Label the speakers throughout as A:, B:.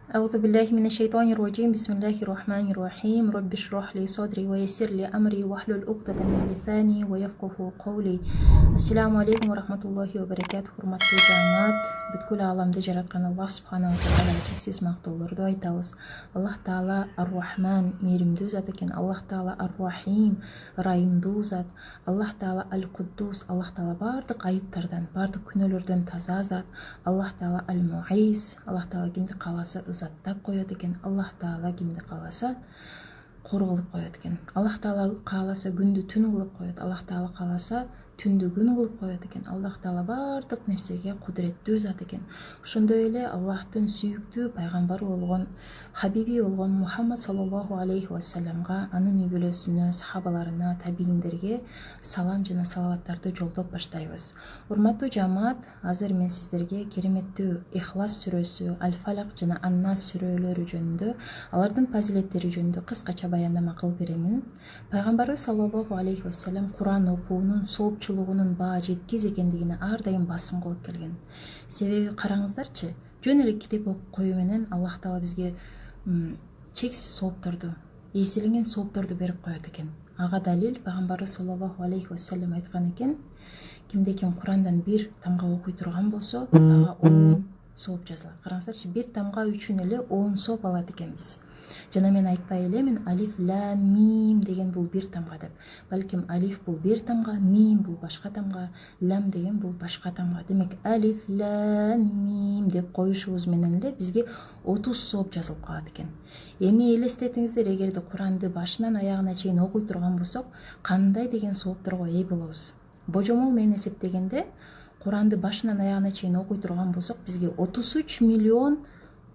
A: أعوذ بالله من الشيطان الرجيم. بسم الله الرحمن الرحيم. رب اشرح لي صدري ويسر لي أمري واحلل عقدة من لساني ويفقهوا قولي. Assalamu alaikum wa rahmatullahi wa barakatuh. Hurmatli jamoat, бүткүл аламды жараткан Аллах субхана ва таала чексиз мактоолорду айтабыз. Аллах таала ар-Рахман, мээримдүү зат экен. Аллах таала ар-Рахим, ырайымдуу зат. Аллах таала аль-Куддус, Аллах таала бардык айыптардан, бардык күнөөлөрдөн таза зат. Аллах таала аль-Муиз, Аллах таала кимди кааласа ызаттап коет экен. Аллах таала кимди кааласа кор кылып коет экен. Аллах таала кааласа күндү түн кылып коет. Аллах таала кааласа түндү күн кылып коет экен. Аллах таала бардык нерсеге кудуреттүү зат экен. Ошондой эле Аллахтын сүйүктүү пайгамбары болгон, хабиби болгон Мухаммад саллаллаху алейхи вассаламга, анын үй бүлөсүнө, сахабаларына, табииндерге салам жана салаваттарды жолдоп баштайбыз. Урматтуу жамаат, азыр мен сиздерге кереметтүү Ихлас сүрөсү, Аль-Фалак жана Ан-Нас сүрөлөрү жөнүндө, алардын фазилеттери жөнүндө кыскача баяндама кылып беремин. Пайгамбарыбыз саллаллаху алейхи вассалам Куран окуунун соопчулугунун баа жеткиз экендигине ар дайым басым кылып келген. Себеби караңыздарчы, жөн эле китеп окуп коюу менен Аллах таала бизге чексиз соопторду, эселенген соопторду берип коет экен. Ага далил пайгамбарыбыз саллаллаху алейхи вассалам айткан экен: кимде ким Курандан бир тамга окуй турган болсо, ага 10 сооп жазылат. Караңыздарчы, бир тамга үчүн эле 10 сооп алат экенбиз. Жана мен айтпай элемин алиф лам мим деген бул бир тамга деп. Балким алиф бул бир тамга, мим бул башка тамга, лам деген бул башка тамга. Демек алиф лам мим деп коюшубуз менен эле бизге 30 сооп жазылып калат экен. Эми элестетиңиздер, эгерде Куранды башынан аягына чейин окуй турган болсок, кандай деген соопторго ээ болобуз? Божомол менен эсептегенде Куранды башынан аягына чейин окуй турган болсок, бизге 33 миллион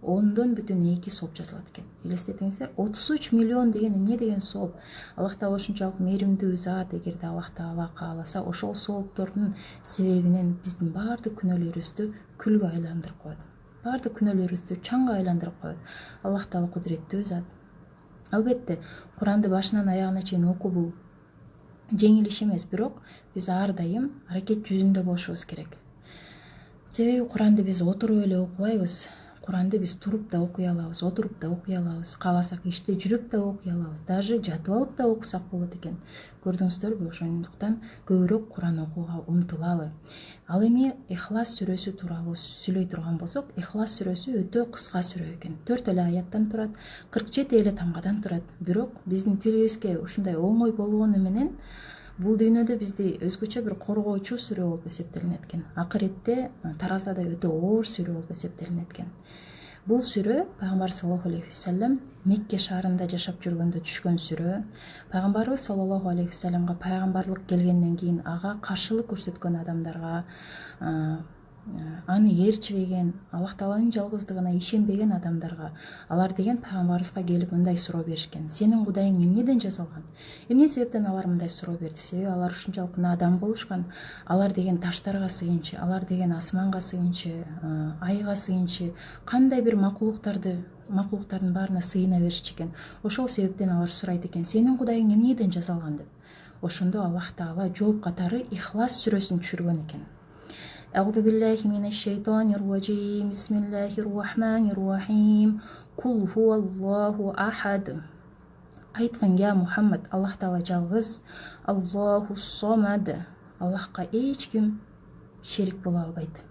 A: 10,2 сооп жазылат экен. Элестетиңиздер, 33 миллион деген эмне деген сооп? Аллах таала ушунчалык мээримдүү зат, эгерде Аллах таала кааласа, ошол сооптордун себебинен биздин баардык күнөөлөрүбүздү күлгө айландырып коет. Баардык күнөөлөрүбүздү чаңга айландырып коет. Аллах таала кудуреттүү зат. Албетте, Куранды башынан аягына чейин окуу бул жеңил иш эмес, бирок биз ар дайым аракет жүзүндө болушубуз керек. Себеби Куранды биз отуруп эле окубайбыз. Куранды биз туруп да окуй алабыз, отуруп да окуй алабыз, кааласак иште жүрүп да окуй алабыз, даже жатып алып да окусак болот экен. Көрдүңүздөрбү? Ошондуктан көбүрөөк Куран окууга умтулалы. Ал эми Ихлас сүрөсү тууралуу сүйлөй турган болсок, Ихлас сүрөсү өтө кыска сүрө экен. 4 эле аяттан турат, 47 эле тамгадан турат. Бирок биздин тилибизге ушундай оңой болгону менен бул дүйнөдө бизди өзгөчө бир коргоочу сүрө болуп эсептелинет экен. Акыретте таразада өтө оор сүрө болуп эсептелинет экен. Бул сүрө пайгамбар саллаллаху алейхи вассалам Мекке шаарында жашап жүргөндө түшкөн сүрө. Пайгамбарыбыз саллаллаху алейхи вассаламга пайгамбарлык келгенден кийин ага каршылык көрсөткөн адамдарга, аны ээрчибеген, Аллах тааланын жалгыздыгына ишенбеген адамдарга, алар деген пайгамбарыбызга келип мындай суроо беришкен: сенин Кудайың эмнеден жасалган? Эмне себептен алар мындай суроо берди? Себеби алар ушунчалык надан болушкан. Алар деген таштарга сыйынчы, алар деген асманга сыйынчы, айга сыйынчы, кандай бир макулуктардын баарына сыйына беришчү экен. Ошол себептен алар сурайт экен: сенин Кудайың эмнеден жасалган деп. Ошондо Аллах таала жооп катары Ихлас сүрөсүн түшүргөн экен. أعوذ بالله من الشيطان الرجيم. بسم الله الرحمن الرحيم. Кул هو الله أحد. Айткан: я Мухаммад, Аллах таала жалгыз. Аллаху самад. Аллахка эч ким шерик боло албайт.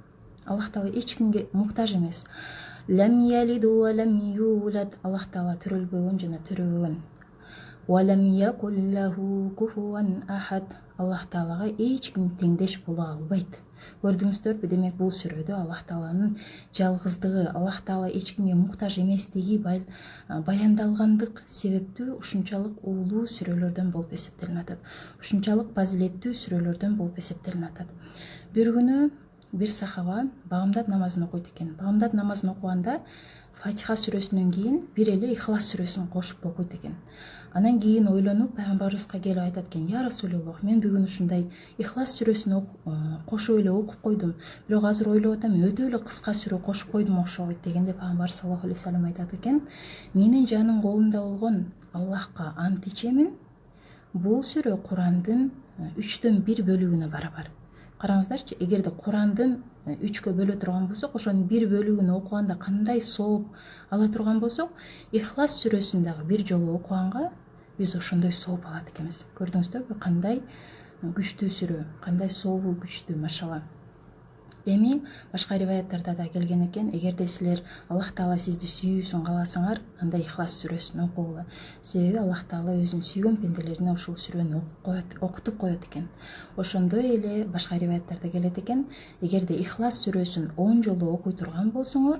A: Аллах таала эч кимге муктаж эмес. Лам ялиду ва лам юлад. Аллах таала төрөлбөгөн жана төрөбөгөн. Ва лам якул лаху куфуан ахад. Аллах таалага эч ким теңдеш боло албайт. Көрдүңүздөрбү? Демек бул сүрөдө Аллах тааланын жалгыздыгы, Аллах таала эч кимге муктаж эместиги баяндалгандык себептүү ушунчалык улуу сүрөлөрдөн болуп эсептелип атат. Ушунчалык фазилеттүү сүрөлөрдөн болуп эсептелип атат. Бир күнү бир сахаба багымдат намазын окуйт экен. Багымдат намазын окуганда Фатиха сүрөсүнөн кийин бир эле Ихлас сүрөсүн кошуп окуйт экен. Анан кийин ойлонуп пайгамбарыбызга келип айтат экен: я Расулуллах, мен бүгүн ушундай Ихлас сүрөсүн кошуп эле окуп койдум, бирок азыр ойлоп атам, өтө эле кыска сүрө кошуп койдум окшойт дегенде пайгамбар саллаллаху алейхи вассалам айтат экен: менин жаным колумда болгон Аллахка ант ичемин, бул сүрө Курандын 3/1 бөлүгүнө барабар. Караңыздарчы, эгерде Курандын 3кө бөлө турган болсок, ошонун 1 бөлүгүн окуганда кандай сооп ала турган болсок, Ихлас сүрөсүн дагы бир жолу окуганга биз ошондой сооп алат экенбиз. Көрдүңүздөрбү, кандай күчтүү сүрө, кандай сообу күчтүү, машалла. Эми башка риваяттарда да келген экен, эгерде силер Аллах Таала сизди сүйүүсүн кааласаңар, анда Ихлас сүрөсүн окугула. Себеби Аллах Таала өзүнүн сүйгөн пенделерине ушул сүрөнү окутуп коет экен. Ошондой эле башка риваяттарда келет экен, эгерде Ихлас сүрөсүн 10 жолу окуй турган болсоңор,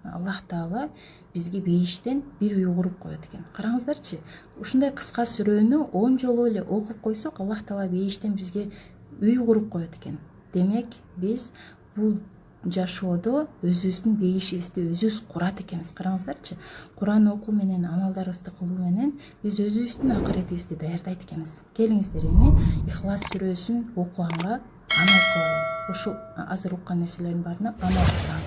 A: Аллах Таала бизге бейиштен бир үй куруп коет экен. Караңыздарчы, ушундай кыска сүрөнү 10 жолу эле окуп койсок, Аллах Таала бейиштен бизге үй куруп коет экен. Демек, биз бул жашоодо өзүбүздүн бейишибизди өзүбүз курат экенбиз. Караңыздарчы, Куран окуу менен, амалдарыбызды кылуу менен биз өзүбүздүн акыретибизди даярдайт экенбиз. Келиңиздер, эми Ихлас сүрөсүн окуганга амал кылалы. Ушул азыр уккан нерселердин баарына амал кылалы.